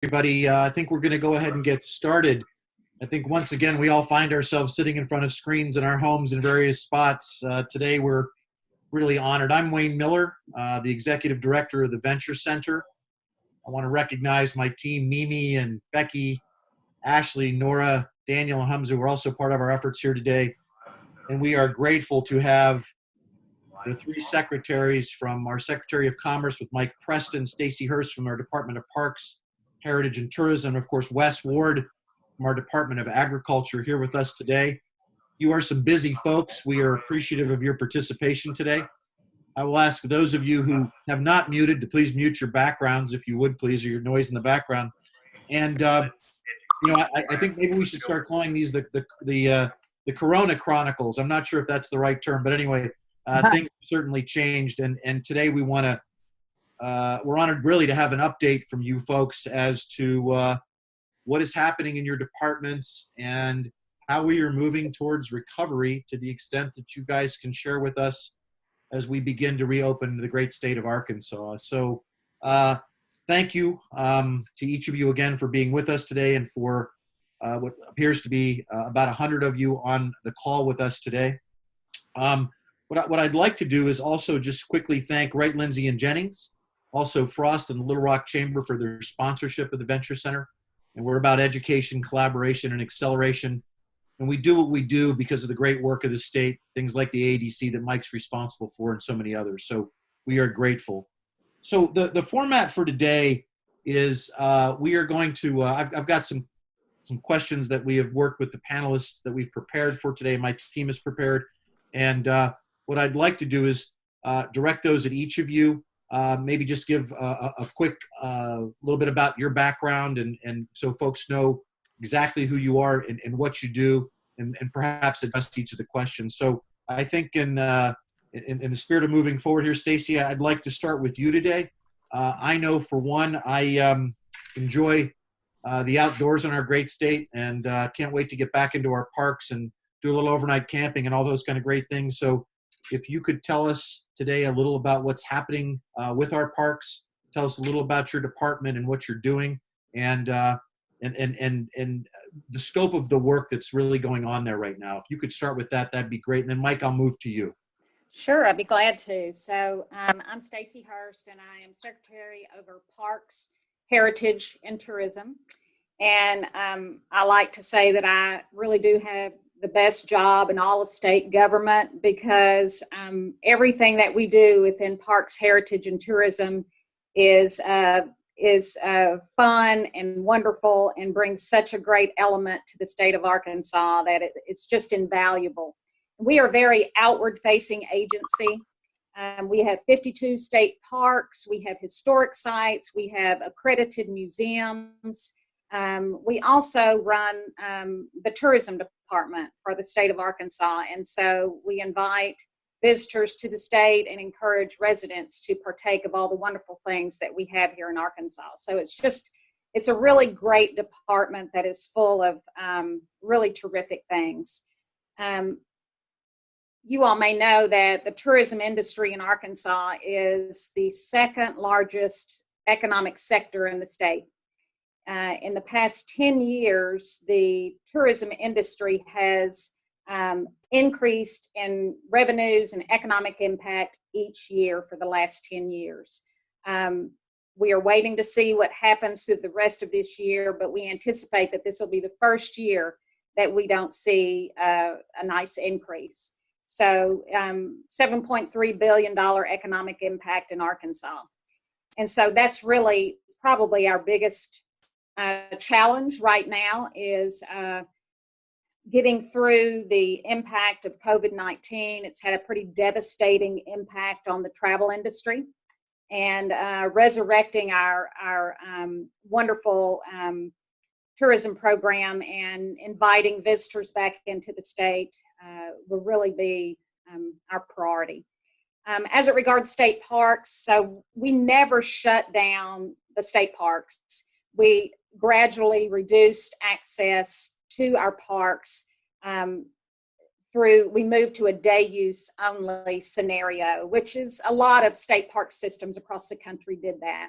Everybody. I think we're going to go ahead and get started. I think once again, we all find ourselves sitting in front of screens in our homes in various spots. Today, we're really honored. I'm Wayne Miller, the Executive Director of the Venture Center. I want to recognize my team, Mimi and Becky, Ashley, Nora, Daniel, and Hamza, who are also part of our efforts here today. And we are grateful to have the three secretaries from our Secretary of Commerce with Mike Preston, Stacy Hurst from our Department of Parks, Heritage and Tourism, and of course, Wes Ward from our Department of Agriculture here with us today. You are some busy folks. We are appreciative of your participation today. I will ask those of you who have not muted to please mute your backgrounds, if you would please, or your noise in the background. And I think maybe we should start calling these the Corona Chronicles. I'm not sure if that's the right term, but anyway, things have certainly changed. And today we want to we're honored really to have an update from you folks as to what is happening in your departments and how we are moving towards recovery to the extent that you guys can share with us as we begin to reopen the great state of Arkansas. So thank you to each of you again for being with us today and for what appears to be about 100 of you on the call with us today. What I'd like to do is also just quickly thank Wright, Lindsay, and Jennings, also Frost and the Little Rock Chamber for their sponsorship of the Venture Center. And we're about education, collaboration, and acceleration. And we do what we do because of the great work of the state, things like the ADC that Mike's responsible for and so many others. So we are grateful. So the format for today is we are going to, I've got some questions that we have worked with the panelists that we've prepared for today. My team is prepared. And what I'd like to do is direct those at each of you. Maybe just give a quick little bit about your background and so folks know exactly who you are and what you do and perhaps address each of the questions. So I think in the spirit of moving forward here, Stacy, I'd like to start with you today. I know for one, I enjoy the outdoors in our great state and can't wait to get back into our parks and do a little overnight camping and all those kind of great things. So if you could tell us today a little about what's happening with our parks, tell us a little about your department and what you're doing, and the scope of the work that's really going on there right now. If you could start with that, that'd be great. And then Mike, I'll move to you. Sure, I'd be glad to. So I'm Stacy Hurst, and I am Secretary over Parks, Heritage, and Tourism. And I like to say that I really do have the best job in all of state government because everything that we do within Parks, Heritage, and Tourism is fun and wonderful and brings such a great element to the state of Arkansas that it's just invaluable. We are a very outward-facing agency. We have 52 state parks. We have historic sites. We have accredited museums. We also run the tourism department for the state of Arkansas, and so we invite visitors to the state and encourage residents to partake of all the wonderful things that we have here in Arkansas. So it's a really great department that is full of really terrific things. You all may know that the tourism industry in Arkansas is the second largest economic sector in the state. In the past 10 years, the tourism industry has increased in revenues and economic impact each year for the last 10 years. We are waiting to see what happens through the rest of this year, but we anticipate that this will be the first year that we don't see a nice increase. So $7.3 billion economic impact in Arkansas. And so that's really probably our biggest challenge right now is getting through the impact of COVID-19. It's had a pretty devastating impact on the travel industry, and resurrecting our wonderful tourism program and inviting visitors back into the state will really be our priority. As it regards state parks, so we never shut down the state parks. We gradually reduced access to our parks we moved to a day use only scenario, which is a lot of state park systems across the country did that.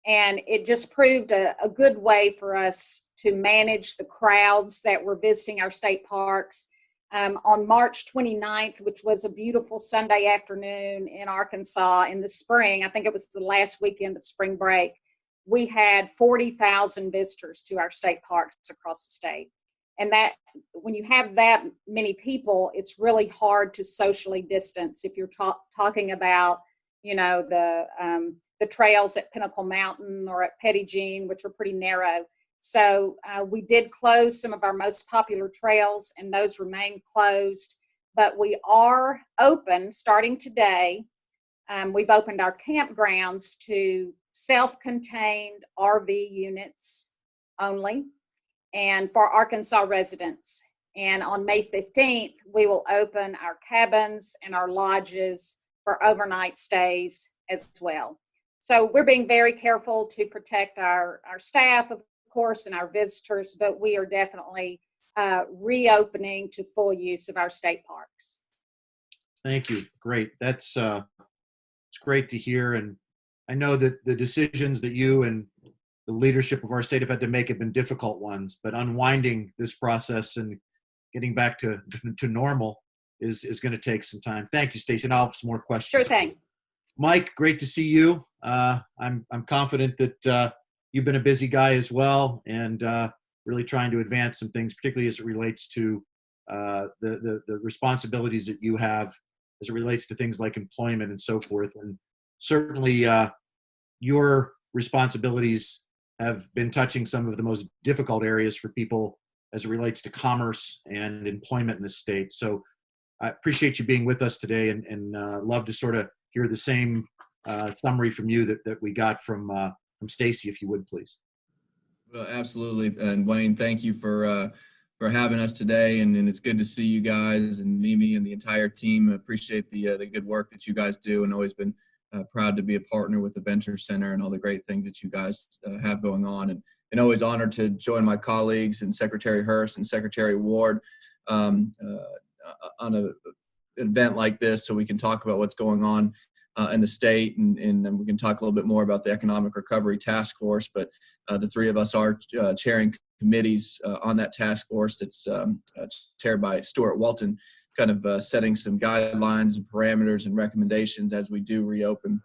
And it just proved a good way for us to manage the crowds that were visiting our state parks. On March 29th, which was a beautiful Sunday afternoon in Arkansas in the spring, I think it was the last weekend of spring break, we had 40,000 visitors to our state parks across the state. And that, when you have that many people, it's really hard to socially distance. If you're talking about, you know, the trails at Pinnacle Mountain or at Petit Jean, which are pretty narrow. So we did close some of our most popular trails, and those remain closed. But we are open starting today. We've opened our campgrounds to self-contained RV units only, and for Arkansas residents. And on May 15th, we will open our cabins and our lodges for overnight stays as well. So we're being very careful to protect our staff, of course, and our visitors, but we are definitely reopening to full use of our state parks. Thank you. Great. That's it's great to hear. And I know that the decisions that you and the leadership of our state have had to make have been difficult ones, but unwinding this process and getting back to normal is going to take some time. Thank you, Stacy. And I'll have some more questions. Sure thing. Mike, great to see you. I'm confident that you've been a busy guy as well, and really trying to advance some things, particularly as it relates to the responsibilities that you have as it relates to things like employment and so forth. And certainly your responsibilities have been touching some of the most difficult areas for people as it relates to commerce and employment in the state. So I appreciate you being with us today, and love to sort of hear the same summary from you that we got from Stacy, if you would, please. Well, absolutely. And Wayne, thank you for having us today. And it's good to see you guys and Mimi and the entire team. I appreciate the good work that you guys do, and always been proud to be a partner with the Venture Center and all the great things that you guys have going on. And always honored to join my colleagues and Secretary Hurst and Secretary Ward on an event like this, so we can talk about what's going on in the state, and we can talk a little bit more about the Economic Recovery Task Force. But the three of us are chairing committees on that task force that's chaired by Stuart Walton, kind of setting some guidelines and parameters and recommendations as we do reopen.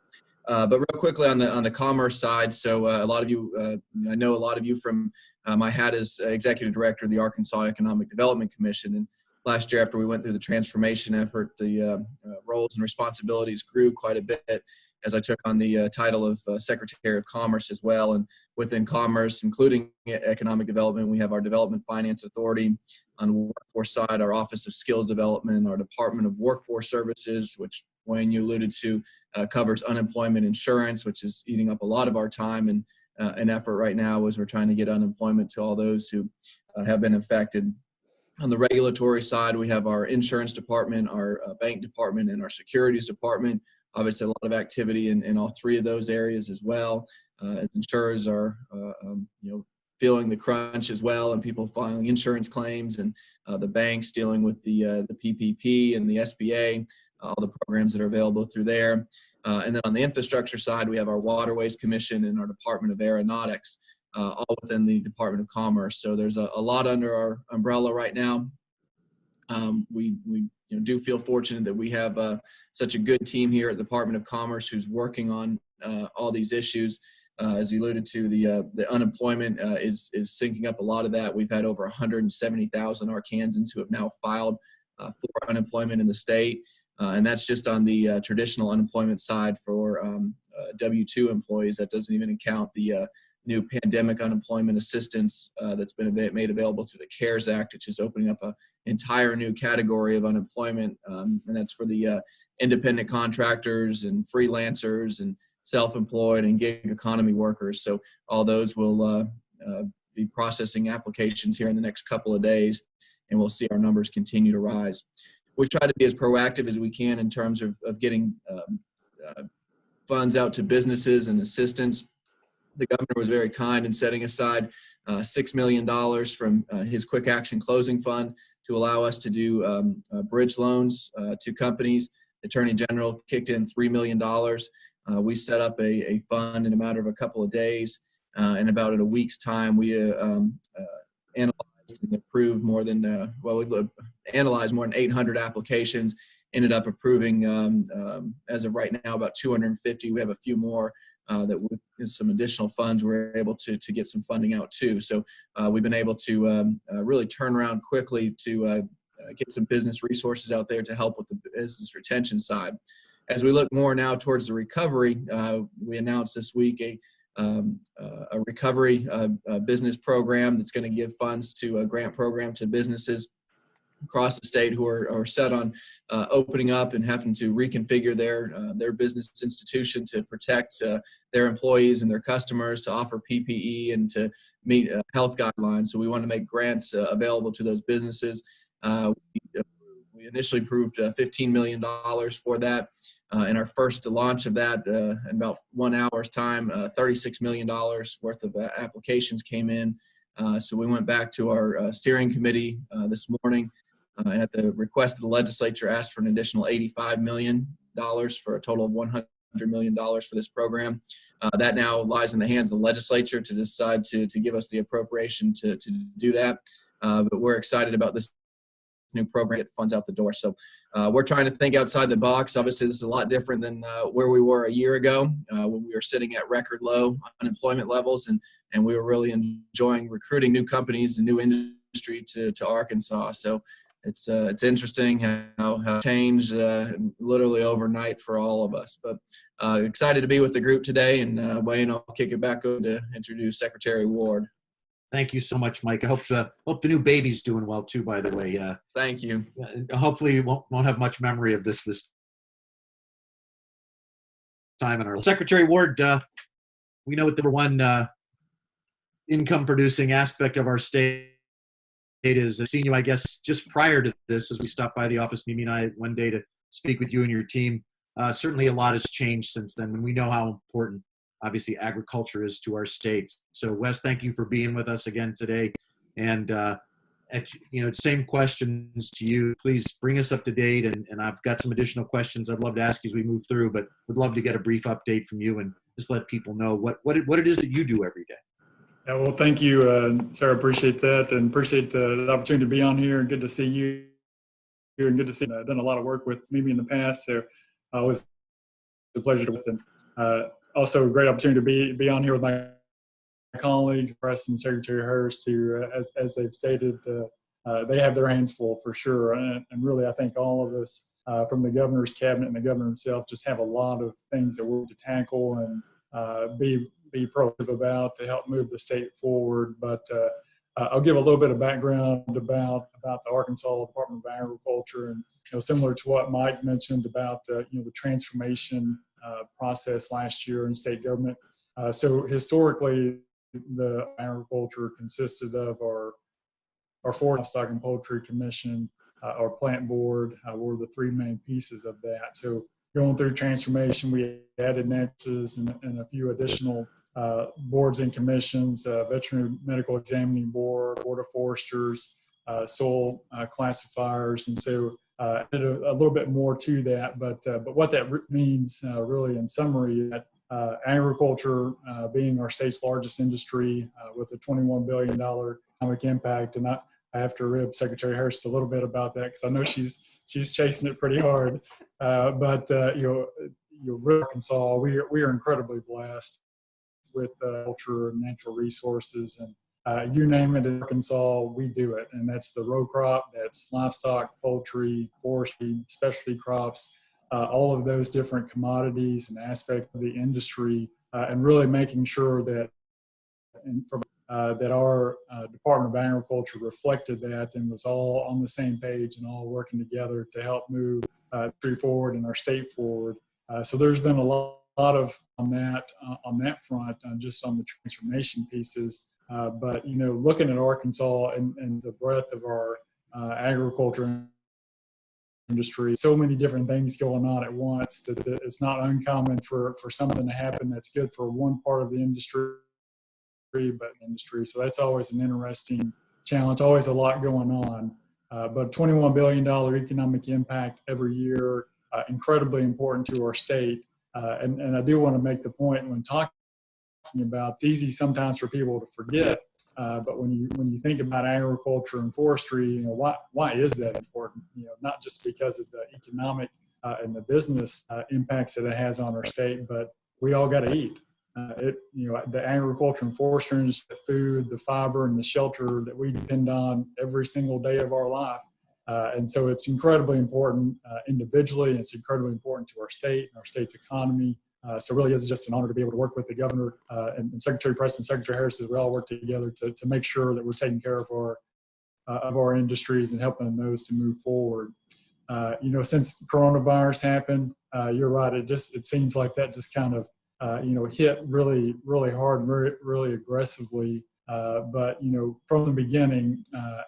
But real quickly on the commerce side, so a lot of you, I know a lot of you from my hat as executive director of the Arkansas Economic Development Commission. And last year, after we went through the transformation effort, the roles and responsibilities grew quite a bit as I took on the title of Secretary of Commerce as well. And within commerce, including economic development, we have our Development Finance Authority. On the workforce side, our Office of Skills Development, our Department of Workforce Services, which Wayne, you alluded to, covers unemployment insurance, which is eating up a lot of our time and an effort right now as we're trying to get unemployment to all those who have been affected. On the regulatory side, we have our insurance department, our bank department, and our securities department. Obviously, a lot of activity in all three of those areas as well. As insurers are, feeling the crunch as well, and people filing insurance claims, and the banks dealing with the PPP and the SBA, all the programs that are available through there. And then on the infrastructure side, we have our Waterways Commission and our Department of Aeronautics, all within the Department of Commerce. So there's a lot under our umbrella right now. We do feel fortunate that we have such a good team here at the Department of Commerce who's working on all these issues. As you alluded to, the unemployment is syncing up a lot of that. We've had over 170,000 Arkansans who have now filed for unemployment in the state. And that's just on the traditional unemployment side for W-2 employees. That doesn't even count the new pandemic unemployment assistance that's been made available through the CARES Act, which is opening up an entire new category of unemployment. And that's for the independent contractors and freelancers and self-employed and gig economy workers. So all those will be processing applications here in the next couple of days, and we'll see our numbers continue to rise. We try to be as proactive as we can in terms of getting funds out to businesses and assistance. The governor was very kind in setting aside $6 million from his Quick Action Closing Fund to allow us to do bridge loans to companies. The Attorney General kicked in $3 million We set up a fund in a matter of a couple of days. In about a week's time, we analyzed and approved more than, we analyzed more than 800 applications, ended up approving, as of right now, about 250. We have a few more that with some additional funds, we're able to get some funding out too. So we've been able to really turn around quickly to get some business resources out there to help with the business retention side. As we look more now towards the recovery, we announced this week a recovery business program that's going to give funds to a grant program to businesses across the state who are set on opening up and having to reconfigure their business institution to protect their employees and their customers, to offer PPE and to meet health guidelines. So we want to make grants available to those businesses. We initially approved $15 million for that. In our first launch of that, in about 1 hour's time, $36 million worth of applications came in. So we went back to our steering committee this morning, and at the request of the legislature, asked for an additional $85 million for a total of $100 million for this program. That now lies in the hands of the legislature to decide to give us the appropriation to do that. But we're excited about this new program, get funds out the door. So we're trying to think outside the box. Obviously, this is a lot different than where we were a year ago when we were sitting at record low unemployment levels, and we were really enjoying recruiting new companies and new industry to Arkansas. So it's interesting how changed literally overnight for all of us. But excited to be with the group today, and Wayne, I'll kick it back over to introduce Secretary Ward. Thank you so much, Mike. I hope the new baby's doing well too, by the way. Thank you. Hopefully you won't have much memory of this time in our Secretary Ward. We know what the number one income producing aspect of our state is. I've seen you, I guess, just prior to this as we stopped by the office, Mimi and I, one day to speak with you and your team. Certainly a lot has changed since then, and we know how important obviously agriculture is to our state. So Wes, thank you for being with us again today. And same questions to you. Please bring us up to date. And I've got some additional questions I'd love to ask you as we move through, but would love to get a brief update from you and just let people know what it is that you do every day. Yeah, well, thank you, Sarah. Appreciate that, and appreciate the opportunity to be on here. And good to see you here, and good to see you. I've done a lot of work with Mimi in the past, so always a pleasure to with them. Also, a great opportunity to be on here with my colleagues, Preston, Secretary Hurst, who, as they've stated, they have their hands full for sure. And really, I think all of us, from the governor's cabinet and the governor himself, just have a lot of things that we're to tackle and be proactive about to help move the state forward. But I'll give a little bit of background about the Arkansas Department of Agriculture, and similar to what Mike mentioned about the transformation process last year in state government. So historically, the agriculture consisted of our Forest, Livestock, and Poultry Commission, our Plant Board were the three main pieces of that. So going through transformation, we added nexus and a few additional boards and commissions, Veterinary Medical Examining Board, Board of Foresters, soil classifiers, and so added a little bit more to that. But what that means, really in summary, that agriculture being our state's largest industry with a $21 billion economic impact, and I have to rib Secretary Hurst a little bit about that because I know she's chasing it pretty hard. But Arkansas, we are incredibly blessed with culture and natural resources, and you name it in Arkansas, we do it. And that's the row crop, that's livestock, poultry, forestry, specialty crops, all of those different commodities and aspects of the industry, and really making sure that that our Department of Agriculture reflected that and was all on the same page and all working together to help move forward and our state forward. So there's been a lot of on that front, just on the transformation pieces. But looking at Arkansas and the breadth of our agriculture industry, so many different things going on at once that it's not uncommon for something to happen that's good for one part of the industry, so that's always an interesting challenge, always a lot going on. But $21 billion economic impact every year, incredibly important to our state. And I do want to make the point when talking about, it's easy sometimes for people to forget, but when you think about agriculture and forestry, why is that important? Not just because of the economic and the business impacts that it has on our state, but we all got to eat. The agriculture and forestry industry, the food, the fiber, and the shelter that we depend on every single day of our life. And so it's incredibly important individually, and it's incredibly important to our state and our state's economy. So really it's just an honor to be able to work with the governor and Secretary Preston, Secretary Hurst, as we all work together to make sure that we're taking care of our industries and helping those to move forward. Since coronavirus happened, you're right. It seems like that just kind of hit really, really hard and really aggressively. But from the beginning,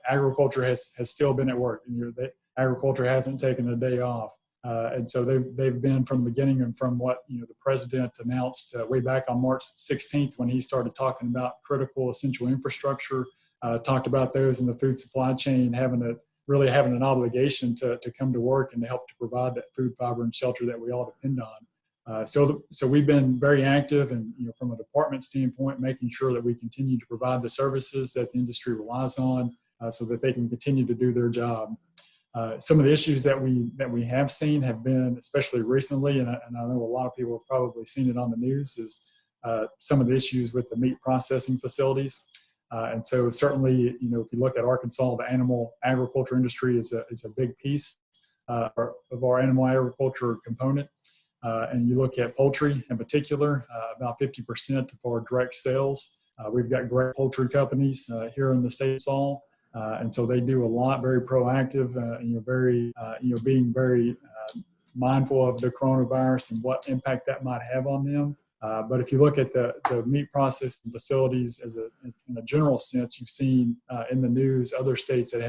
agriculture has still been at work. Agriculture hasn't taken a day off. And so they've been from the beginning, and from what the president announced way back on March 16th when he started talking about critical essential infrastructure, talked about those in the food supply chain having an obligation to come to work and to help to provide that food, fiber, and shelter that we all depend on. So we've been very active, and from a department standpoint, making sure that we continue to provide the services that the industry relies on, so that they can continue to do their job. Some of the issues that we have seen have been, especially recently, and I know a lot of people have probably seen it on the news, is some of the issues with the meat processing facilities. And so certainly, if you look at Arkansas, the animal agriculture industry is a big piece of our animal agriculture component. And you look at poultry in particular, about 50% of our direct sales. We've got great poultry companies here in the state of Arkansas. And so they do a lot, very proactive, being very mindful of the coronavirus and what impact that might have on them. But if you look at the meat processing facilities in a general sense, you've seen in the news other states that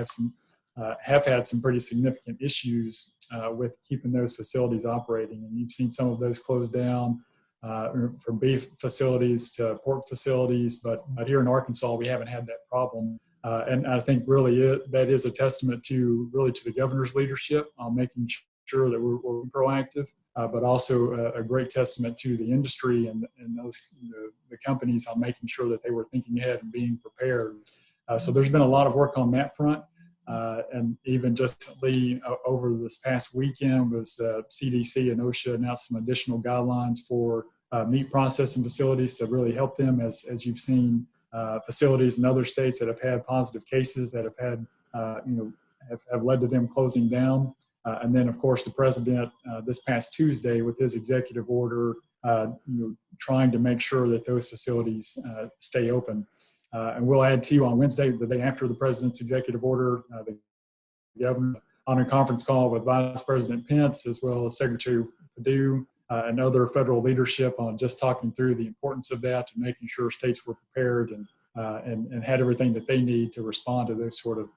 have had some pretty significant issues with keeping those facilities operating. And you've seen some of those close down, from beef facilities to pork facilities. But here in Arkansas, we haven't had that problem. And I think really that is a testament to the governor's leadership on making sure that we're proactive, but also a great testament to the industry and those the companies on making sure that they were thinking ahead and being prepared. So there's been a lot of work on that front. And even just recently, over this past weekend, was CDC and OSHA announced some additional guidelines for meat processing facilities to really help them, as you've seen facilities in other states that have had positive cases that have had, have led to them closing down. And then, of course, the president this past Tuesday with his executive order, trying to make sure that those facilities stay open. And we'll add to you on Wednesday, the day after the president's executive order, the governor on a conference call with Vice President Pence, as well as Secretary Perdue and other federal leadership, on just talking through the importance of that and making sure states were prepared and had everything that they need to respond to those sort of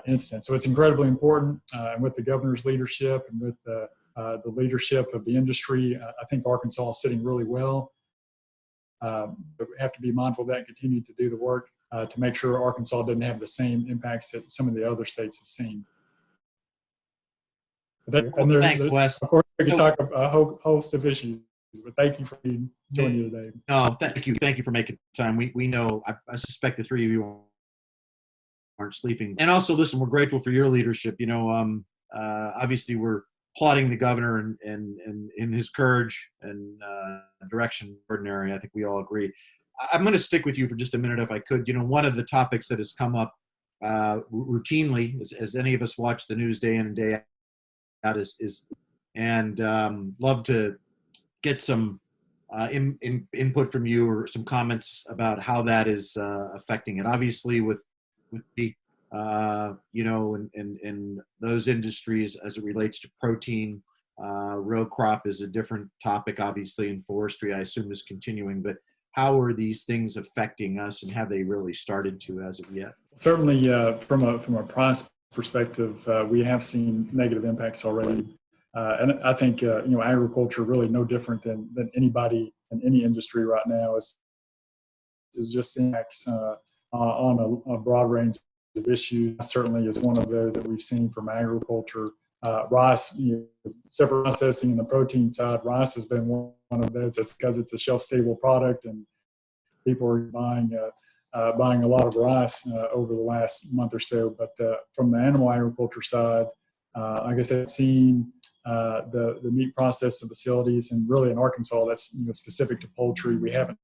incidents. So it's incredibly important, and with the governor's leadership and with the leadership of the industry, I think Arkansas is sitting really well. But we have to be mindful of that and continue to do the work to make sure Arkansas doesn't have the same impacts that some of the other states have seen. Thanks, Wes. Of course, we could talk about a whole host of issues, but thank you for joining you today. No, thank you. Thank you for making time. We know, I suspect the three of you aren't sleeping. And also, listen, we're grateful for your leadership. Obviously, we're applauding the governor and in his courage and direction ordinary. I think we all agree. I'm going to stick with you for just a minute if I could. One of the topics that has come up routinely, as any of us watch the news day in and day out, is love to get some input from you or some comments about how that is affecting it. Obviously, with the in those industries as it relates to protein, row crop is a different topic. Obviously, in forestry, I assume is continuing. But how are these things affecting us, and have they really started to as of yet? Certainly, from a price perspective, we have seen negative impacts already. And I think, agriculture really no different than anybody in any industry right now is just impacts on a broad range of issues. Certainly is one of those that we've seen from agriculture. rice, separate processing in the protein side, rice has been one of those. It's because it's a shelf-stable product, and people are buying a lot of rice over the last month or so. But from the animal agriculture side, like I said, seeing the meat processing facilities, and really in Arkansas, that's specific to poultry. We haven't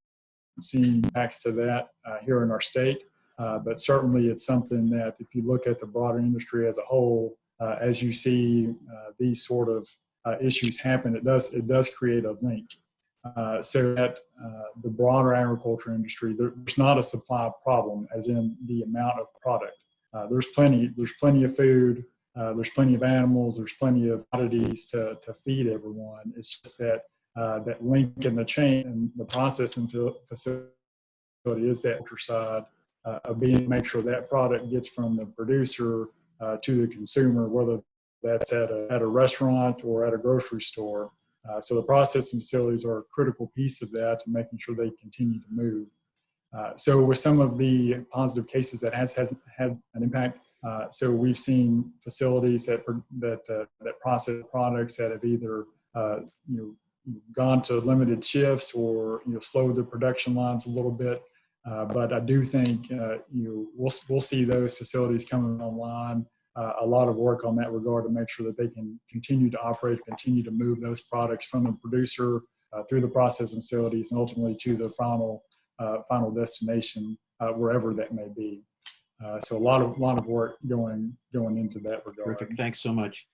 seen impacts to that here in our state, but certainly it's something that if you look at the broader industry as a whole, as you see these sort of issues happen, it does create a link. So that the broader agriculture industry, there's not a supply problem, as in the amount of product. There's plenty of food, there's plenty of animals, there's plenty of commodities to feed everyone. It's just that that link in the chain and the processing facility is that agriculture side of being make sure that product gets from the producer to the consumer, whether that's at a restaurant or at a grocery store. So the processing facilities are a critical piece of that, and making sure they continue to move. So with some of the positive cases that has had an impact, so we've seen facilities that process products that have either gone to limited shifts or slowed the production lines a little bit. But I do think we'll see those facilities coming online. A lot of work on that regard to make sure that they can continue to operate, continue to move those products from the producer through the processing facilities, and ultimately to the final destination, wherever that may be. So a lot of work going into that regard. Terrific. Thanks so much,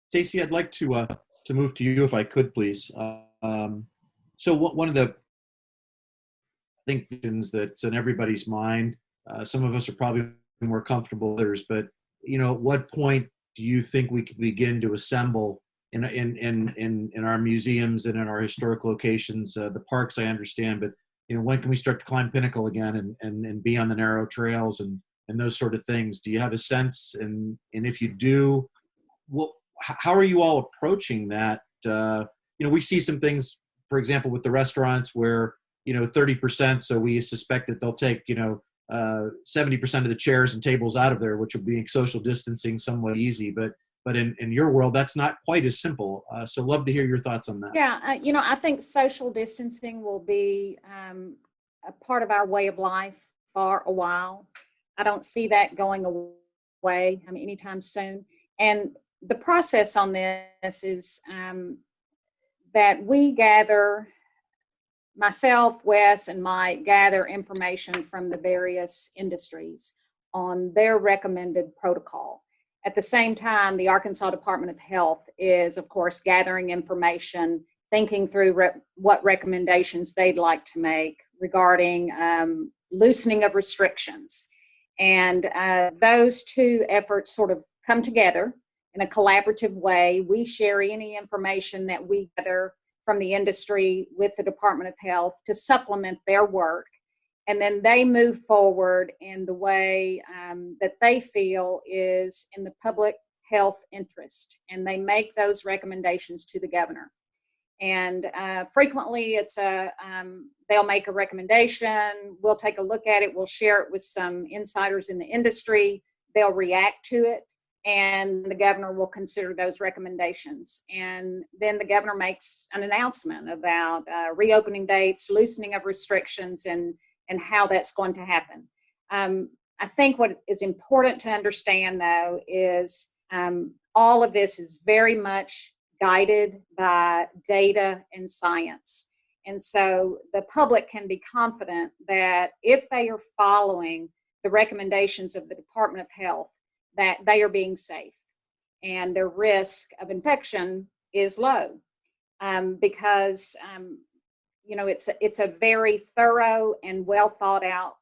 Stacy. I'd like to move to you, if I could, please. So one of the things that's in everybody's mind, some of us are probably more comfortable than others, but at what point do you think we can begin to assemble in our museums and in our historic locations? The parks, I understand, but when can we start to climb Pinnacle again and be on the narrow trails and those sort of things? Do you have a sense? And if you do, how are you all approaching that? We see some things, for example, with the restaurants where 30%, so we suspect that they'll take 70% of the chairs and tables out of there, which will be social distancing somewhat easy. But in your world, that's not quite as simple. So love to hear your thoughts on that. Yeah, I think social distancing will be a part of our way of life for a while. I don't see that going away anytime soon. And the process on this is that we gather, myself, Wes, and Mike gather information from the various industries on their recommended protocol. At the same time, the Arkansas Department of Health is, of course, gathering information, thinking through what recommendations they'd like to make regarding loosening of restrictions. And those two efforts sort of come together in a collaborative way. We share any information that we gather from the industry with the Department of Health to supplement their work. And then they move forward in the way that they feel is in the public health interest. And they make those recommendations to the governor. And frequently they'll make a recommendation, we'll take a look at it, we'll share it with some insiders in the industry, they'll react to it, and the governor will consider those recommendations. And then the governor makes an announcement about reopening dates, loosening of restrictions, and how that's going to happen. I think what is important to understand, though, is all of this is very much guided by data and science. And so the public can be confident that if they are following the recommendations of the Department of Health, that they are being safe and their risk of infection is low, because it's a very thorough and well thought out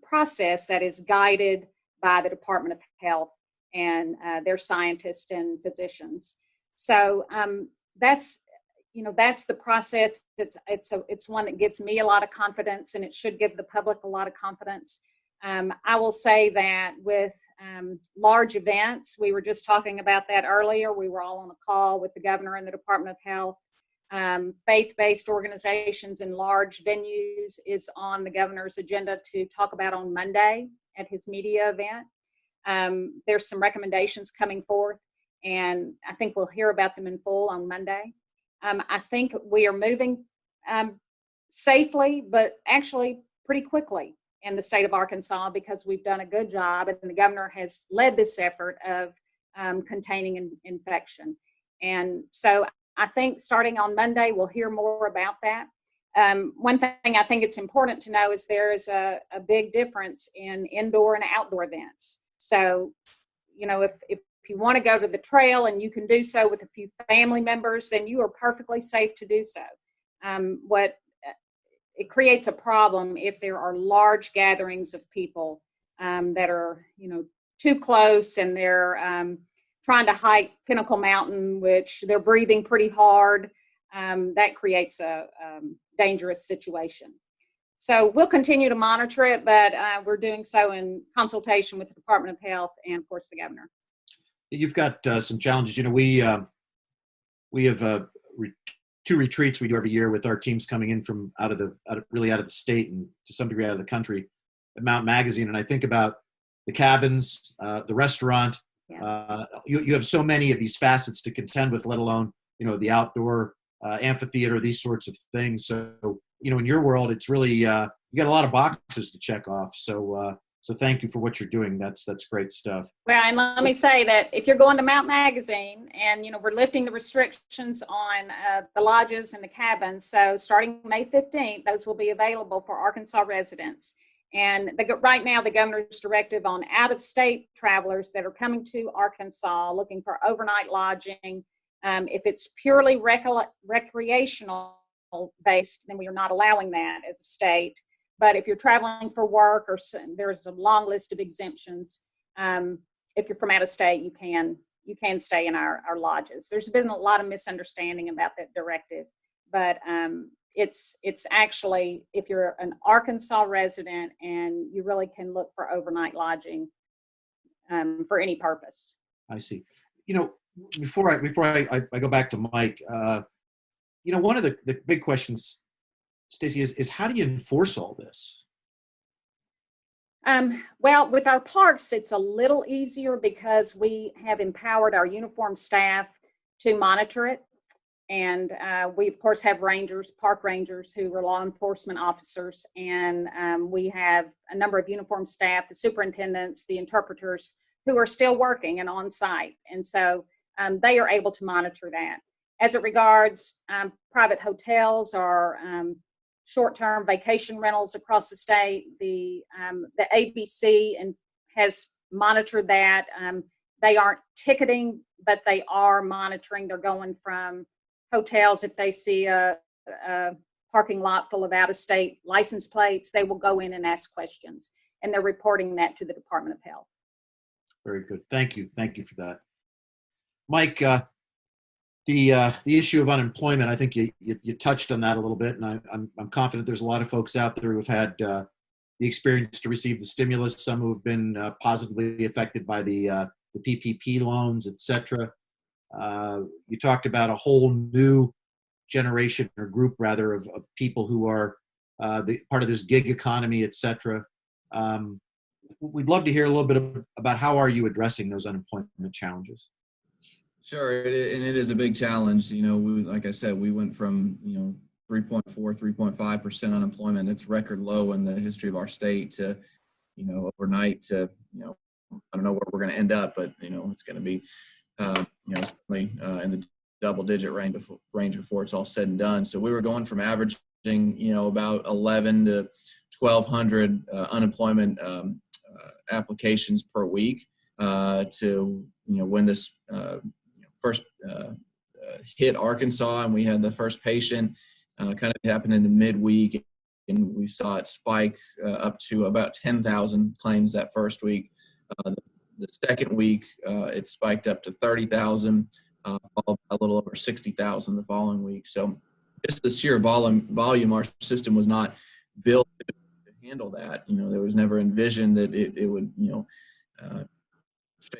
process that is guided by the Department of Health and their scientists and physicians. So that's the process. It's one that gives me a lot of confidence, and it should give the public a lot of confidence. I will say that with large events, we were just talking about that earlier. We were all on a call with the governor and the Department of Health. Faith-based organizations in large venues is on the governor's agenda to talk about on Monday at his media event. There's some recommendations coming forth. and I think we'll hear about them in full on Monday. I think we are moving safely, but actually pretty quickly in the state of Arkansas, because we've done a good job, and the governor has led this effort of containing infection. And so I think starting on Monday, we'll hear more about that. One thing I think it's important to know is there is a big difference in indoor and outdoor events. So, you know, if you want to go to the trail and you can do so with a few family members, then you are perfectly safe to do so. It creates a problem if there are large gatherings of people that are, you know, too close, and they're trying to hike Pinnacle Mountain, which they're breathing pretty hard. That creates a dangerous situation. So we'll continue to monitor it, but we're doing so in consultation with the Department of Health and, of course, the governor. You've got some challenges. You know, we have two retreats we do every year with our teams coming in from out of the state and to some degree out of the country at Mount Magazine. And I think about the cabins, the restaurant. Yeah. You have so many of these facets to contend with, let alone, you know, the outdoor amphitheater, these sorts of things. So, you know, in your world, it's really, you got a lot of boxes to check off. So thank you for what you're doing. That's great stuff. Well, and let me say that if you're going to Mount Magazine, and, you know, we're lifting the restrictions on the lodges and the cabins. So starting May 15th, those will be available for Arkansas residents. And right now, the governor's directive on out-of-state travelers that are coming to Arkansas looking for overnight lodging, if it's purely recreational based, then we are not allowing that as a state. But if you're traveling for work, or there's a long list of exemptions. If you're from out of state, you can stay in our lodges. There's been a lot of misunderstanding about that directive, but it's actually, if you're an Arkansas resident, and you really can look for overnight lodging for any purpose. I see. You know, before I go back to Mike, you know, one of the big questions, Stacy, is how do you enforce all this? Well, with our parks, it's a little easier because we have empowered our uniformed staff to monitor it. And we, of course, have park rangers who are law enforcement officers. And we have a number of uniformed staff, the superintendents, the interpreters, who are still working and on site. And so they are able to monitor that. As it regards private hotels or short-term vacation rentals across the state, the ABC has monitored that. They aren't ticketing, but they are monitoring. They're going from hotels. If they see a parking lot full of out-of-state license plates, they will go in and ask questions, and they're reporting that to the Department of Health. Very good. Thank you for that. Mike, the issue of unemployment, I think you touched on that a little bit, and I'm confident there's a lot of folks out there who have had the experience to receive the stimulus, some who have been positively affected by the PPP loans, et cetera. You talked about a whole new generation, or group rather, of people who are part of this gig economy, et cetera. We'd love to hear a little bit about how are you addressing those unemployment challenges? Sure, and it is a big challenge. You know, like I said, we went from 3.4, 3.5% unemployment. It's record low in the history of our state to, overnight to, I don't know where we're going to end up, but it's going to be, certainly in the double-digit range before it's all said and done. So we were going from averaging, about 11 to 1,200 unemployment applications per week to, when this first hit Arkansas, and we had the first patient kind of happen in the midweek, and we saw it spike up to about 10,000 claims that first week. The second week, it spiked up to 30,000, followed by a little over 60,000 the following week. So just the sheer volume, our system was not built to handle that. There was never envisioned that it would,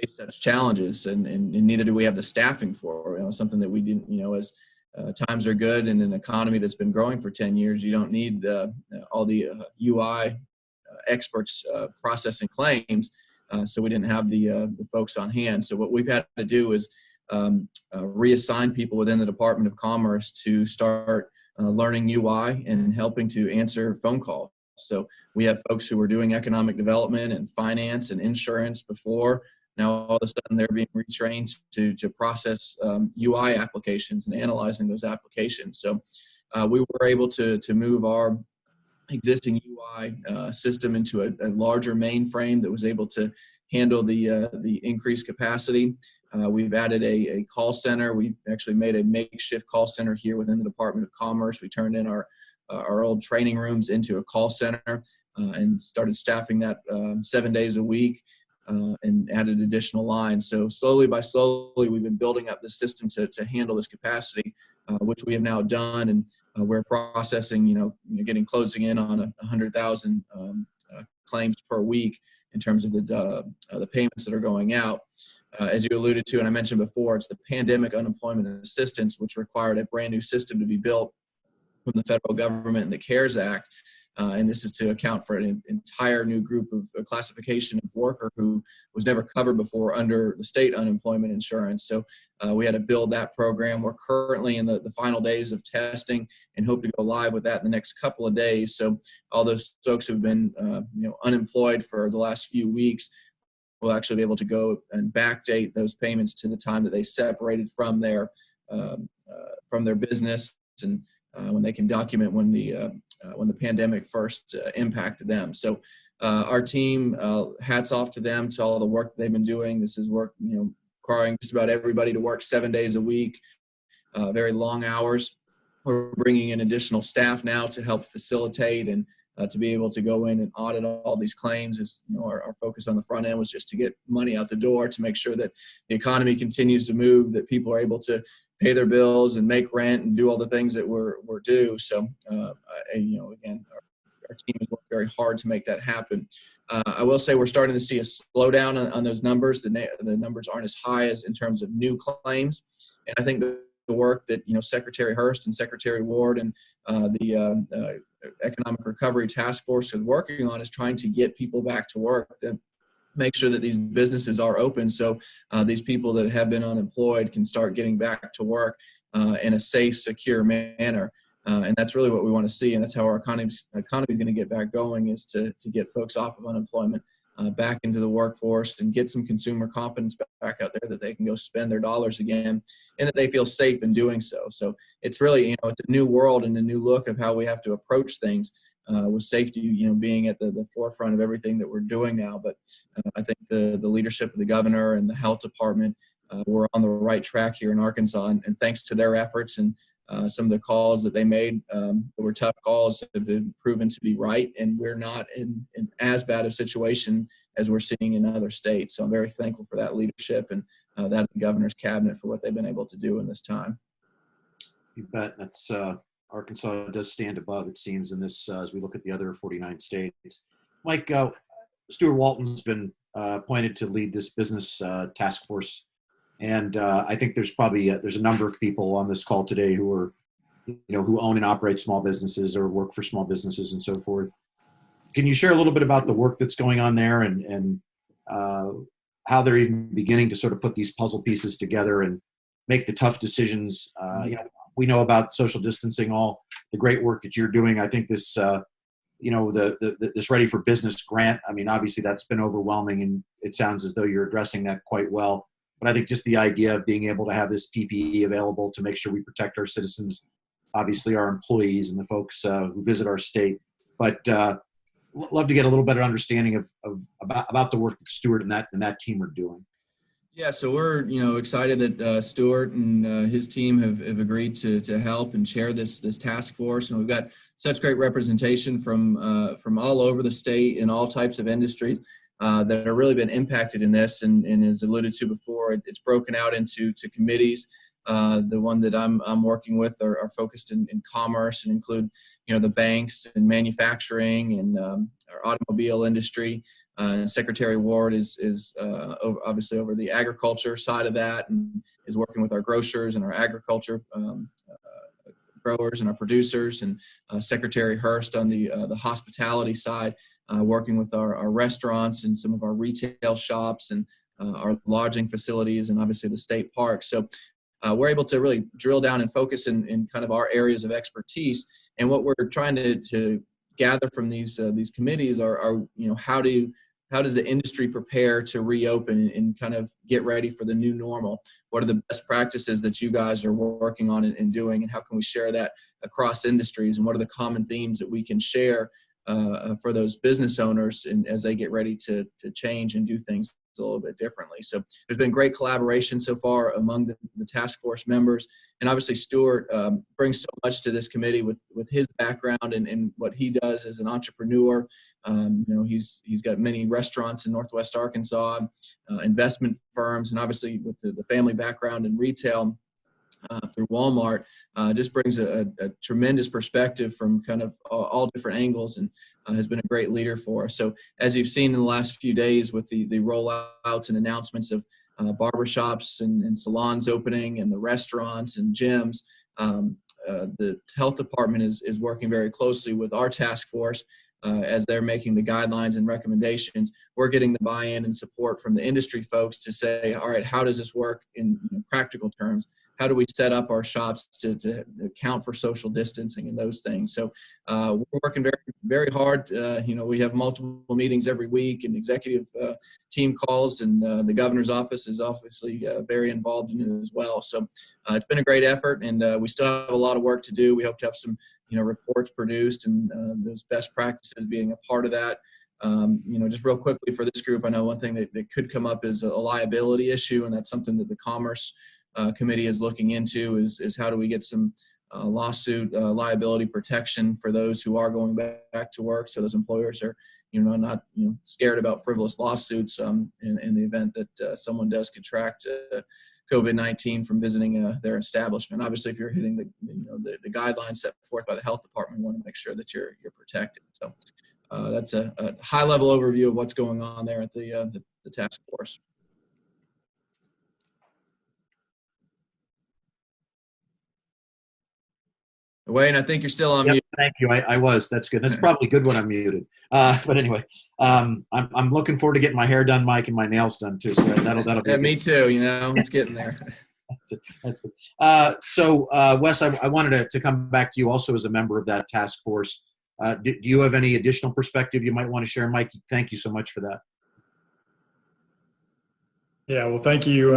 face such challenges, and neither do we have the staffing for something that we didn't, as times are good in an economy that's been growing for 10 years, you don't need all the UI experts processing claims. So we didn't have the folks on hand. So what we've had to do is reassign people within the Department of Commerce to start learning UI and helping to answer phone calls. So we have folks who were doing economic development and finance and insurance before. Now all of a sudden they're being retrained to process UI applications and analyzing those applications. So we were able to move our existing UI system into a larger mainframe that was able to handle the increased capacity. We've added a call center. We actually made a makeshift call center here within the Department of Commerce. We turned in our old training rooms into a call center and started staffing that 7 days a week and added additional lines. So slowly by slowly, we've been building up the system to handle this capacity, which we have now done. And we're processing, closing in on 100,000 claims per week in terms of the payments that are going out. As you alluded to, and I mentioned before, it's the pandemic unemployment assistance, which required a brand new system to be built from the federal government and the CARES Act. And this is to account for an entire new group of classification of worker who was never covered before under the state unemployment insurance. So we had to build that program. We're currently in the final days of testing and hope to go live with that in the next couple of days. So all those folks who've been unemployed for the last few weeks will actually be able to go and backdate those payments to the time that they separated from their business, and when they can document when the pandemic first impacted them. So our team, hats off to them, to all the work that they've been doing. This is work, requiring just about everybody to work 7 days a week, very long hours. We're bringing in additional staff now to help facilitate and to be able to go in and audit all these claims. Is our focus on the front end was just to get money out the door, to make sure that the economy continues to move, that people are able to pay their bills and make rent and do all the things that we're due. So, again, our team has worked very hard to make that happen. I will say we're starting to see a slowdown on those numbers. The numbers aren't as high as in terms of new claims. And I think the work that, Secretary Hurst and Secretary Ward and the Economic Recovery Task Force is working on is trying to get people back to work, to make sure that these businesses are open, so these people that have been unemployed can start getting back to work in a safe, secure manner. And that's really what we want to see, and that's how our economy is going to get back going, is to get folks off of unemployment, back into the workforce, and get some consumer confidence back out there, that they can go spend their dollars again, and that they feel safe in doing so. So it's really, it's a new world and a new look of how we have to approach things, with safety, being at the forefront of everything that we're doing now. But I think the leadership of the governor and the health department, we're on the right track here in Arkansas, and thanks to their efforts and some of the calls that they made, that were tough calls, have been proven to be right, and we're not in as bad a situation as we're seeing in other states. So I'm very thankful for that leadership and that of the governor's cabinet for what they've been able to do in this time. You bet. That's Arkansas does stand above, it seems, in this, as we look at the other 49 states. Mike, Stuart Walton's been appointed to lead this business task force. And I think there's probably there's a number of people on this call today who are, who own and operate small businesses or work for small businesses and so forth. Can you share a little bit about the work that's going on there, and how they're even beginning to sort of put these puzzle pieces together and make the tough decisions? We know about social distancing, all the great work that you're doing. I think this, this Ready for Business grant, I mean, obviously that's been overwhelming, and it sounds as though you're addressing that quite well. But I think just the idea of being able to have this PPE available to make sure we protect our citizens, obviously our employees and the folks who visit our state. But love to get a little better understanding about the work that Stuart and that team are doing. Yeah, so we're excited that Stuart and his team have agreed to help and chair this task force, and we've got such great representation from all over the state in all types of industries that have really been impacted in this. And as alluded to before, it's broken out into committees. The one that I'm working with are focused in commerce and include the banks and manufacturing and our automobile industry. Secretary Ward is obviously over the agriculture side of that, and is working with our grocers and our agriculture growers and our producers, and Secretary Hurst on the hospitality side, working with our restaurants and some of our retail shops, and our lodging facilities, and obviously the state park. So we're able to really drill down and focus in kind of our areas of expertise. And what we're trying to gather from these committees are how does the industry prepare to reopen and kind of get ready for the new normal? What are the best practices that you guys are working on and doing, and how can we share that across industries? And what are the common themes that we can share for those business owners and as they get ready to change and do things a little bit differently? So there's been great collaboration so far among the task force members, and obviously Stuart brings so much to this committee with his background and what he does as an entrepreneur. He's got many restaurants in Northwest Arkansas, investment firms, and obviously with the family background in retail through Walmart, just brings a tremendous perspective from kind of all different angles, and has been a great leader for us. So as you've seen in the last few days with the rollouts and announcements of barbershops and salons opening and the restaurants and gyms, the health department is working very closely with our task force as they're making the guidelines and recommendations. We're getting the buy-in and support from the industry folks to say, all right, how does this work in practical terms? How do we set up our shops to account for social distancing and those things? So we're working very, very hard. We have multiple meetings every week and executive team calls, and the governor's office is obviously very involved in it as well. So it's been a great effort, and we still have a lot of work to do. We hope to have some reports produced, and those best practices being a part of that. Just real quickly for this group, I know one thing that could come up is a liability issue, and that's something that the Commerce Committee is looking into is how do we get some lawsuit liability protection for those who are going back to work, so those employers are not scared about frivolous lawsuits in the event that someone does contract COVID-19 from visiting their establishment. Obviously, if you're hitting the guidelines set forth by the health department, we want to make sure that you're protected. So that's a high-level overview of what's going on there at the task force. Wayne, I think you're still on mute. Thank you. I was. That's good. That's probably good when I'm muted. But anyway, I'm looking forward to getting my hair done, Mike, and my nails done too. So that'll be. Yeah, me too. It's getting there. That's it. So Wes, I wanted to come back to you also as a member of that task force. Do you have any additional perspective you might want to share, Mike? Thank you so much for that. Yeah, well, thank you.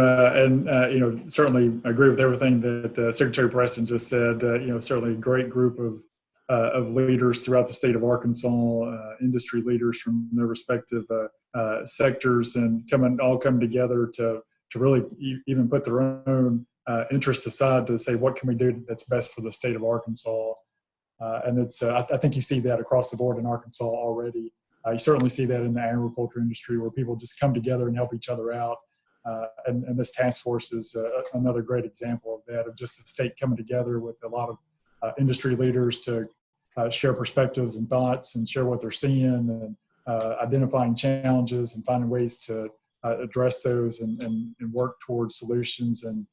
Certainly agree with everything that Secretary Preston just said. Certainly a great group of leaders throughout the state of Arkansas, industry leaders from their respective sectors, and all come together to really even put their own interests aside to say, what can we do that's best for the state of Arkansas? And I think you see that across the board in Arkansas already. You certainly see that in the agriculture industry, where people just come together and help each other out. And this task force is another great example of that, of just the state coming together with a lot of industry leaders to share perspectives and thoughts and share what they're seeing, and identifying challenges and finding ways to address those and work towards solutions and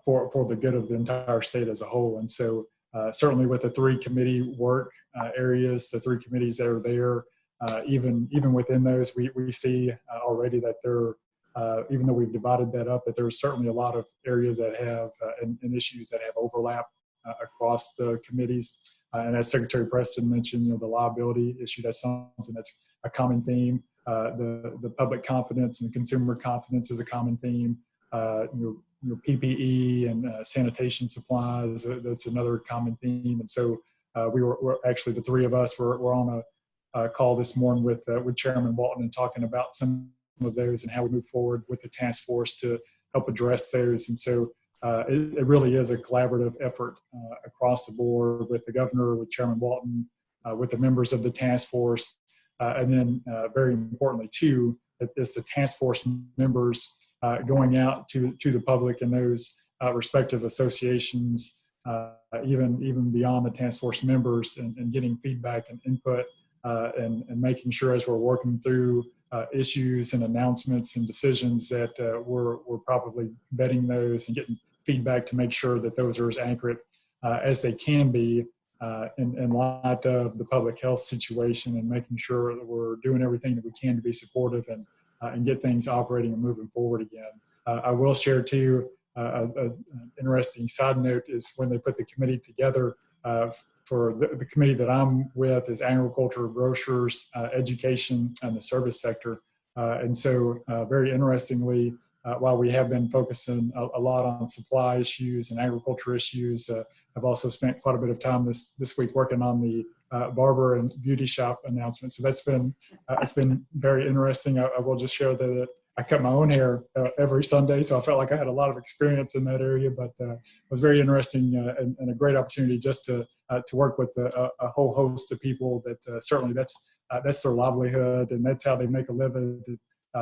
for the good of the entire state as a whole. And so certainly with the three committee work areas, the three committees that are there, even within those, we see already that there, even though we've divided that up, that there's certainly a lot of areas that have and issues that have overlap across the committees. And as Secretary Preston mentioned, the liability issue, that's something that's a common theme. The public confidence and consumer confidence is a common theme. PPE and sanitation supplies, that's another common theme. And so we're actually, the three of us were on a call this morning with Chairman Walton and talking about some of those and how we move forward with the task force to help address those. And so it really is a collaborative effort across the board with the governor, with Chairman Walton, with the members of the task force. And then very importantly too, it's the task force members going out to the public and those respective associations, even beyond the task force members, and getting feedback and input and making sure as we're working through issues and announcements and decisions that we're probably vetting those and getting feedback to make sure that those are as accurate as they can be in light of the public health situation, and making sure that we're doing everything that we can to be supportive and and get things operating and moving forward again. I will share too, an interesting side note is when they put the committee together, for the committee that I'm with is agriculture, grocers, education, and the service sector. And so very interestingly, while we have been focusing a lot on supply issues and agriculture issues, I've also spent quite a bit of time this week working on the barber and beauty shop announcement. So that's been it's been very interesting. I will just share that I cut my own hair every Sunday, so I felt like I had a lot of experience in that area. But it was very interesting and a great opportunity just to work with a whole host of people that certainly that's their livelihood and that's how they make a living.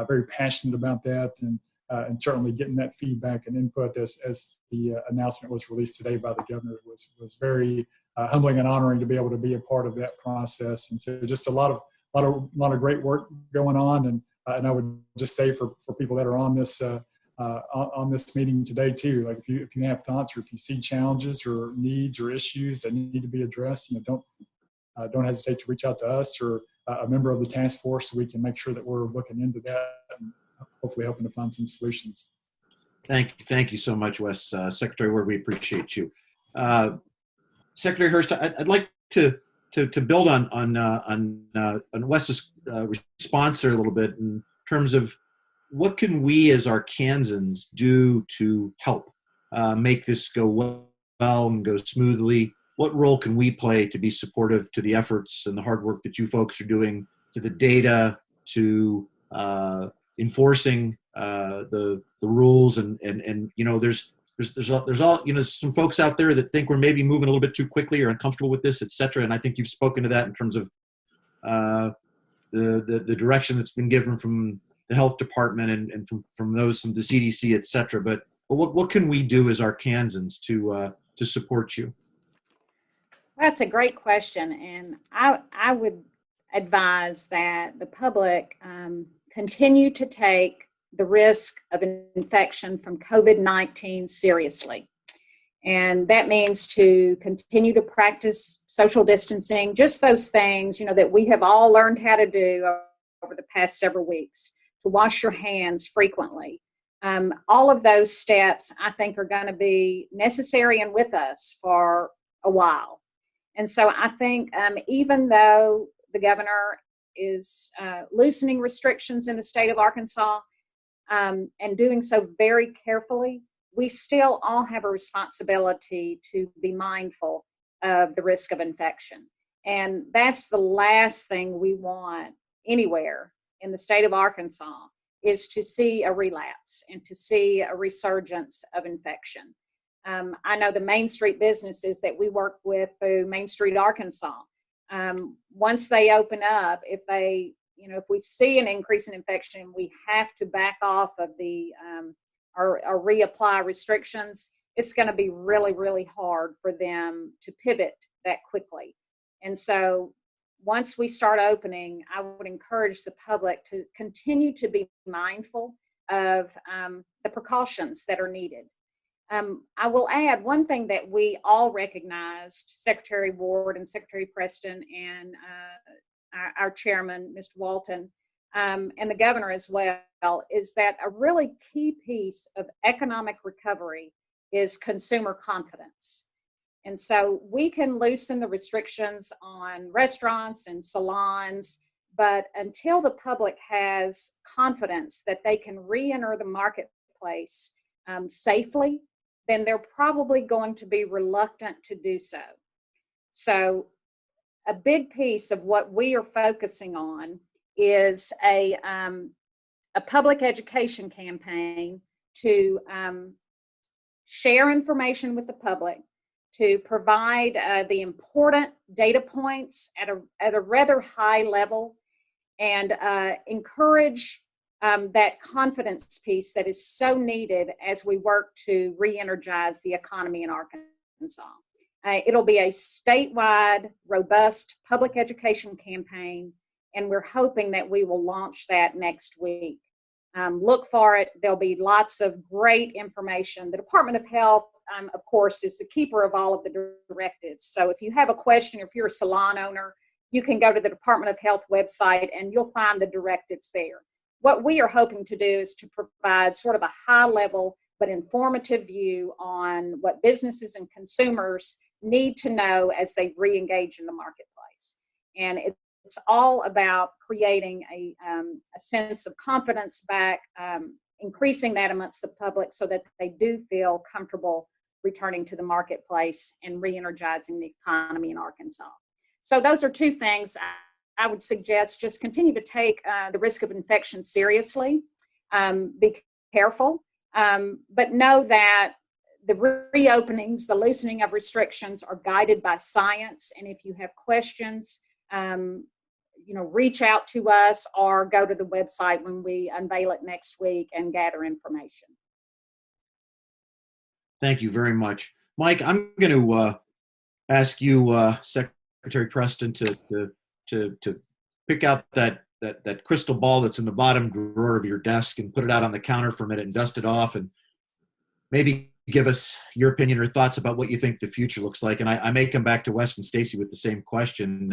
Very passionate about that, and certainly getting that feedback and input as the announcement was released today by the governor was very humbling and honoring to be able to be a part of that process. And so just a lot of great work going on. And I would just say for people that are on this meeting today too, like if you have thoughts or if you see challenges or needs or issues that need to be addressed, don't hesitate to reach out to us or a member of the task force so we can make sure that we're looking into that and hopefully helping to find some solutions. Thank you so much, Wes. Secretary Ward, we appreciate you. Secretary Hurst, I'd like to build on Wes's response there a little bit in terms of what can we as Arkansans do to help make this go well and go smoothly? What role can we play to be supportive to the efforts and the hard work that you folks are doing, to the data, to enforcing the rules and there's all some folks out there that think we're maybe moving a little bit too quickly or uncomfortable with this, et cetera. And I think you've spoken to that in terms of the direction that's been given from the health department and from the CDC, et cetera. But what can we do as Arkansans to support you? That's a great question, and I would advise that the public continue to take the risk of infection from COVID-19 seriously. And that means to continue to practice social distancing, just those things, that we have all learned how to do over the past several weeks, to wash your hands frequently. All of those steps, I think, are going to be necessary and with us for a while. And so I think even though the governor is loosening restrictions in the state of Arkansas and doing so very carefully, we still all have a responsibility to be mindful of the risk of infection. And that's the last thing we want anywhere in the state of Arkansas, is to see a relapse and to see a resurgence of infection. I know the Main Street businesses that we work with through Main Street Arkansas, once they open up, if we see an increase in infection, we have to back off of or reapply restrictions. It's going to be really, really hard for them to pivot that quickly. And so once we start opening, I would encourage the public to continue to be mindful of the precautions that are needed. I will add one thing that we all recognized, Secretary Ward and Secretary Preston and our chairman, Mr. Walton, and the governor as well, is that a really key piece of economic recovery is consumer confidence. And so we can loosen the restrictions on restaurants and salons, but until the public has confidence that they can re-enter the marketplace safely, then they're probably going to be reluctant to do so. So a big piece of what we are focusing on is a public education campaign to share information with the public, to provide the important data points at a rather high level, and encourage that confidence piece that is so needed as we work to re-energize the economy in Arkansas. It'll be a statewide, robust public education campaign, and we're hoping that we will launch that next week. Look for it. There'll be lots of great information. The Department of Health, of course, is the keeper of all of the directives. So if you have a question, if you're a salon owner, you can go to the Department of Health website and you'll find the directives there. what we are hoping to do is to provide sort of a high level but informative view on what businesses and consumers need to know as they re-engage in the marketplace. And it's all about creating a sense of confidence back, increasing that amongst the public so that they do feel comfortable returning to the marketplace and re-energizing the economy in Arkansas. So those are two things I would suggest. Just continue to take the risk of infection seriously. Be careful, but know that the reopenings, the loosening of restrictions are guided by science. And if you have questions, reach out to us or go to the website when we unveil it next week and gather information. Thank you very much. Mike, I'm going to ask you, Secretary Preston, to pick out that crystal ball that's in the bottom drawer of your desk and put it out on the counter for a minute and dust it off, and maybe give us your opinion or thoughts about what you think the future looks like. And I may come back to Wes and Stacy with the same question.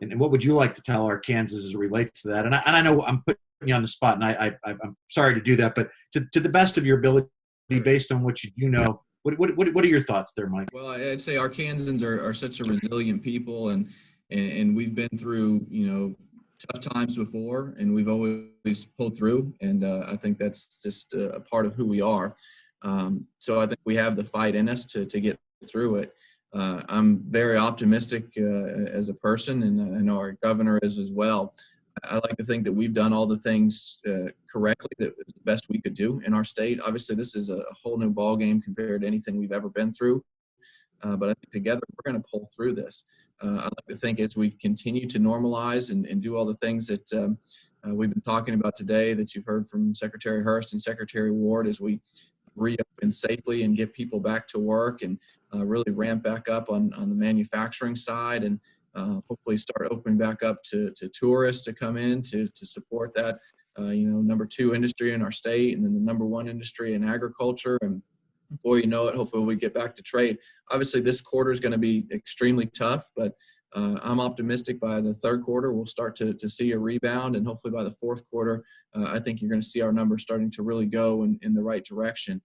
And what would you like to tell Arkansans as it relates to that? And I know I'm putting you on the spot, and I'm sorry to do that, but to the best of your ability, based on what you do know, what are your thoughts there, Mike? Well, I'd say Arkansans are such a resilient people, and we've been through, tough times before, and we've always pulled through. And I think that's just a part of who we are. So I think we have the fight in us to get through it. I'm very optimistic as a person, and I know our governor is as well. I like to think that we've done all the things correctly, that was the best we could do in our state. Obviously, this is a whole new ball game compared to anything we've ever been through. But I think together we're going to pull through this. I like to think as we continue to normalize and do all the things that we've been talking about today, that you've heard from Secretary Hurst and Secretary Ward, as we reopen safely and get people back to work and really ramp back up on the manufacturing side, and hopefully start opening back up to tourists to come in to support that, number 2 industry in our state, and then the number 1 industry in agriculture. And before you know it, hopefully we get back to trade. Obviously, this quarter is going to be extremely tough, but I'm optimistic by the third quarter we'll start to see a rebound, and hopefully by the fourth quarter, I think you're going to see our numbers starting to really go in the right direction.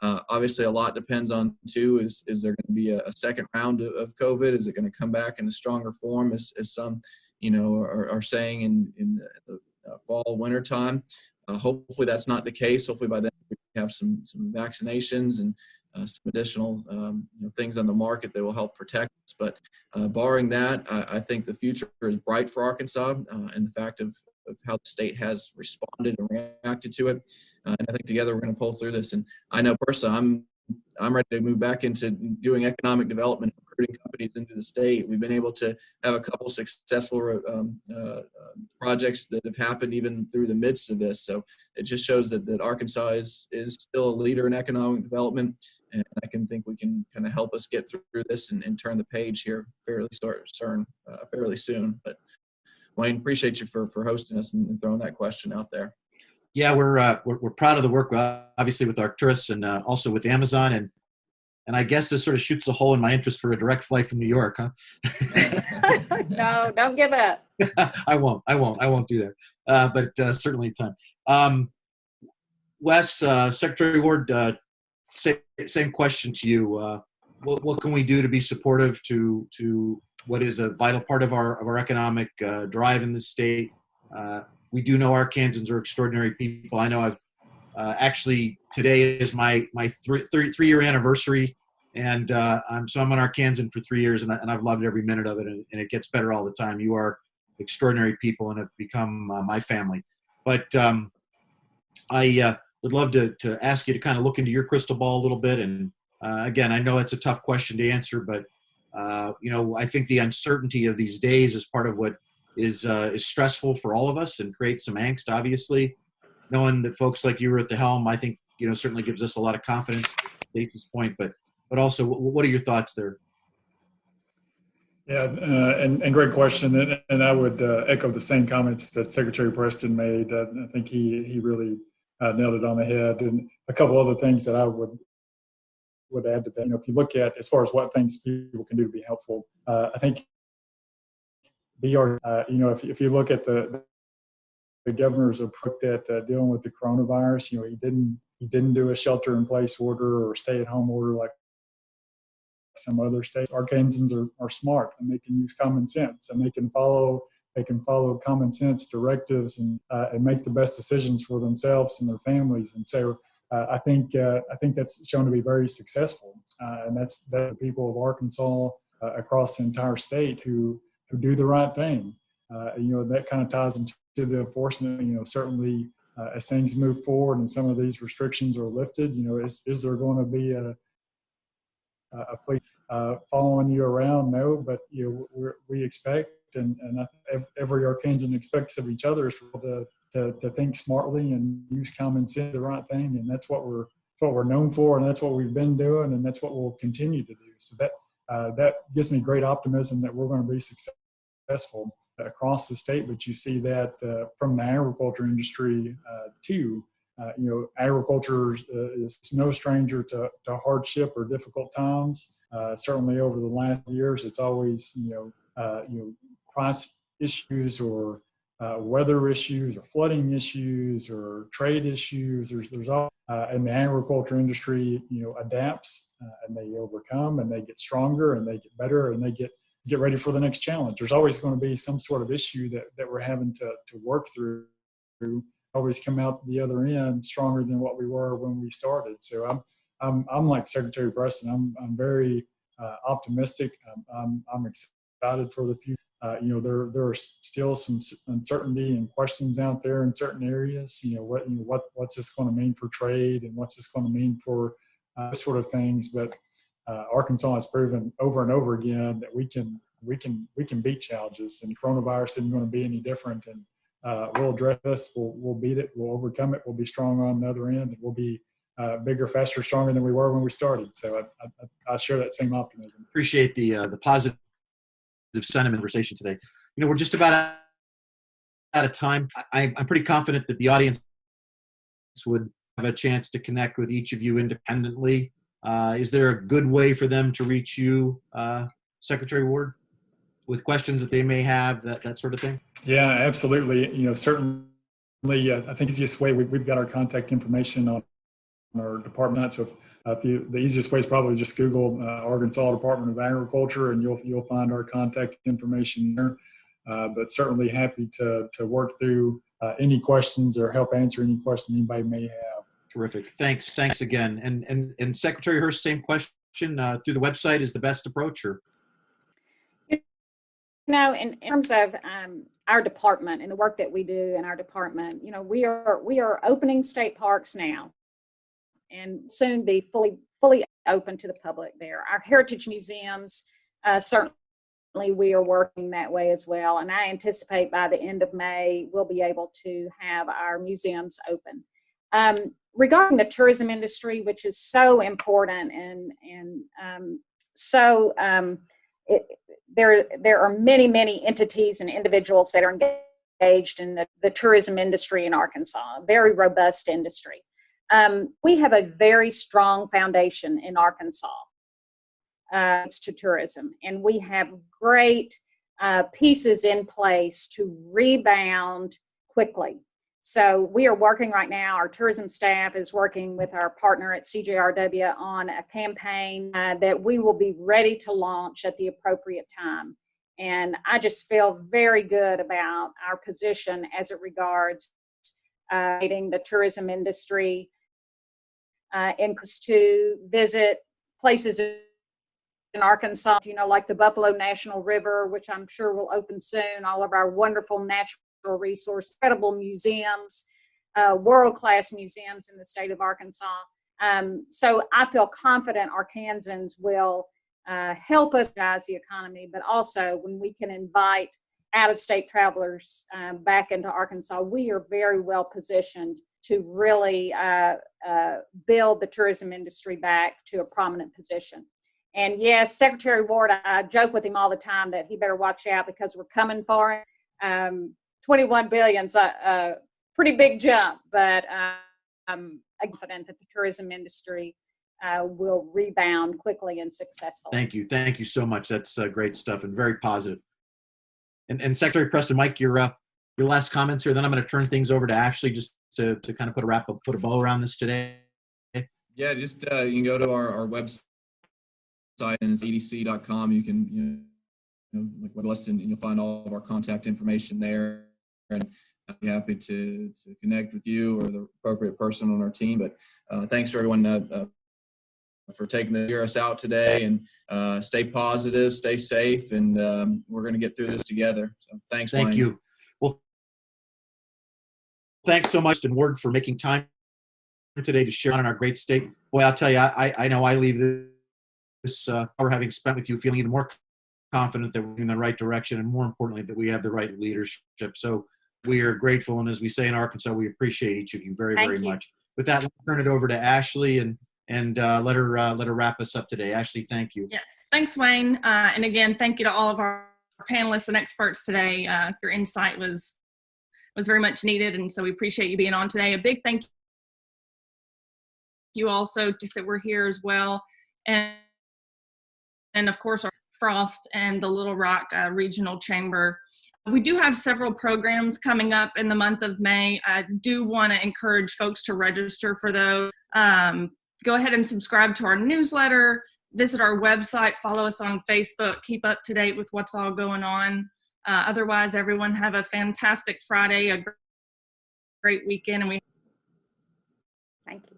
Obviously, a lot depends on, too, is there going to be a second round of COVID? Is it going to come back in a stronger form, as some, are saying in the fall, winter time? Hopefully that's not the case. Hopefully by then we have some vaccinations and some additional things on the market that will help protect us. But barring that, I think the future is bright for Arkansas, and the fact of how the state has responded and reacted to it. And I think together we're going to pull through this. And I know personally, I'm ready to move back into doing economic development, recruiting companies into the state. We've been able to have a couple successful projects that have happened even through the midst of this. So it just shows that Arkansas is still a leader in economic development. And I can think we can kind of help us get through this and turn the page here fairly soon. But Wayne, appreciate you for hosting us and throwing that question out there. Yeah, we're proud of the work, obviously, with Arcturus and also with Amazon, and I guess this sort of shoots a hole in my interest for a direct flight from New York, huh? No, don't give up. I won't do that. But certainly time. Wes, Secretary Ward, same question to you. What can we do to be supportive to what is a vital part of our economic drive in the state? We do know Arkansans are extraordinary people. I know I've actually today is my 3-year anniversary, and I'm an Arkansan for 3 years, and I've loved every minute of it, and it gets better all the time. You are extraordinary people and have become my family. But I would love to ask you to kind of look into your crystal ball a little bit. And again, I know it's a tough question to answer, but I think the uncertainty of these days is part of what is stressful for all of us and creates some angst, obviously. Knowing that folks like you are at the helm, I think, certainly gives us a lot of confidence at Stacy's point, but also what are your thoughts there? Yeah, and great question. And I would echo the same comments that Secretary Preston made. I think he really nailed it on the head. And a couple other things that I would add to that. If you look at as far as what things people can do to be helpful, I think if you look at the the governor's approach at dealing with the coronavirus. He didn't do a shelter-in-place order or stay-at-home order like some other states. Arkansans are smart, and they can use common sense, and they can follow common sense directives and make the best decisions for themselves and their families. And so I think that's shown to be very successful, and that's the people of Arkansas across the entire state who do the right thing. That kind of ties into the enforcement. Certainly as things move forward and some of these restrictions are lifted, is there going to be a police following you around? No, but we expect, and every Arkansan expects of each other is to think smartly and use common sense, the right thing, and that's what we're known for, and that's what we've been doing, and that's what we'll continue to do. So that gives me great optimism that we're going to be successful across the state. But you see that from the agriculture industry too. Agriculture is no stranger to hardship or difficult times. Certainly over the last years, it's always price issues or weather issues or flooding issues or trade issues. There's all and the agriculture industry adapts and they overcome and they get stronger and they get better and they get ready for the next challenge. There's always going to be some sort of issue that we're having to work through. Always come out the other end stronger than what we were when we started. So I'm like Secretary Preston. I'm very optimistic. I'm excited for the future. There are still some uncertainty and questions out there in certain areas. What's this going to mean for trade and what's this going to mean for sort of things. But Arkansas has proven over and over again that we can beat challenges, and coronavirus isn't going to be any different. And we'll address this. We'll beat it. We'll overcome it. We'll be strong on the other end, and we'll be bigger, faster, stronger than we were when we started. So I share that same optimism. Appreciate the positive sentiment conversation today. We're just about out of time. I'm pretty confident that the audience would have a chance to connect with each of you independently. Is there a good way for them to reach you, Secretary Ward, with questions that they may have, that sort of thing? Yeah, absolutely. Certainly, I think the easiest way, we've got our contact information on our department. So the easiest way is probably just Google Arkansas Department of Agriculture, and you'll find our contact information there. But certainly happy to work through any questions or help answer any question anybody may have. Terrific. Thanks again. And Secretary Hurst, same question. Through the website is the best approach, or? In terms of our department and the work that we do in our department, we are opening state parks now, and soon be fully open to the public there. Our heritage museums, certainly we are working that way as well, and I anticipate by the end of May we'll be able to have our museums open. Regarding the tourism industry, which is so important there are many entities and individuals that are engaged in the tourism industry in Arkansas, a very robust industry. We have a very strong foundation in Arkansas to tourism, and we have great pieces in place to rebound quickly. So we are working right now, our tourism staff is working with our partner at CJRW on a campaign that we will be ready to launch at the appropriate time. And I just feel very good about our position as it regards the tourism industry, to visit places in Arkansas, like the Buffalo National River, which I'm sure will open soon, all of our wonderful natural resource, incredible museums, world-class museums in the state of Arkansas. So I feel confident Arkansans will help us rise the economy, but also when we can invite out-of-state travelers back into Arkansas, we are very well positioned to really build the tourism industry back to a prominent position. And yes, Secretary Ward, I joke with him all the time that he better watch out because we're coming for him. 21 billion's a pretty big jump, but I'm confident that the tourism industry will rebound quickly and successfully. Thank you so much. That's great stuff and very positive. And Secretary Preston, Mike, you're up. your last comments here. Then I'm going to turn things over to Ashley just to kind of put a bow around this today. Yeah, just you can go to our website, and it's edc.com. You can like what lesson, you'll find all of our contact information there, and I'd be happy to connect with you or the appropriate person on our team. But thanks for everyone for taking the hear us out today, and stay positive, stay safe, and we're going to get through this together. So thanks, Thank Wayne. you. Well, thanks so much, and Ward, for making time today to share on our great state. Boy, I'll tell you, I know I leave this hour having spent with you feeling even more confident that we're in the right direction, and more importantly, that we have the right leadership. So we are grateful, and as we say in Arkansas, we appreciate each of you very, very much. With that, let's turn it over to Ashley and let her wrap us up today. Ashley, thank you. Yes, thanks, Wayne. And again, thank you to all of our panelists and experts today. Your insight was very much needed, and so we appreciate you being on today. A big thank you also just that we're here as well, and of course our Frost and the Little Rock Regional Chamber. We do have several programs coming up in the month of May. I do want to encourage folks to register for those. Go ahead and subscribe to our newsletter, visit our website, follow us on Facebook, keep up to date with what's all going on. Otherwise, everyone have a fantastic Friday, a great weekend, and Thank you.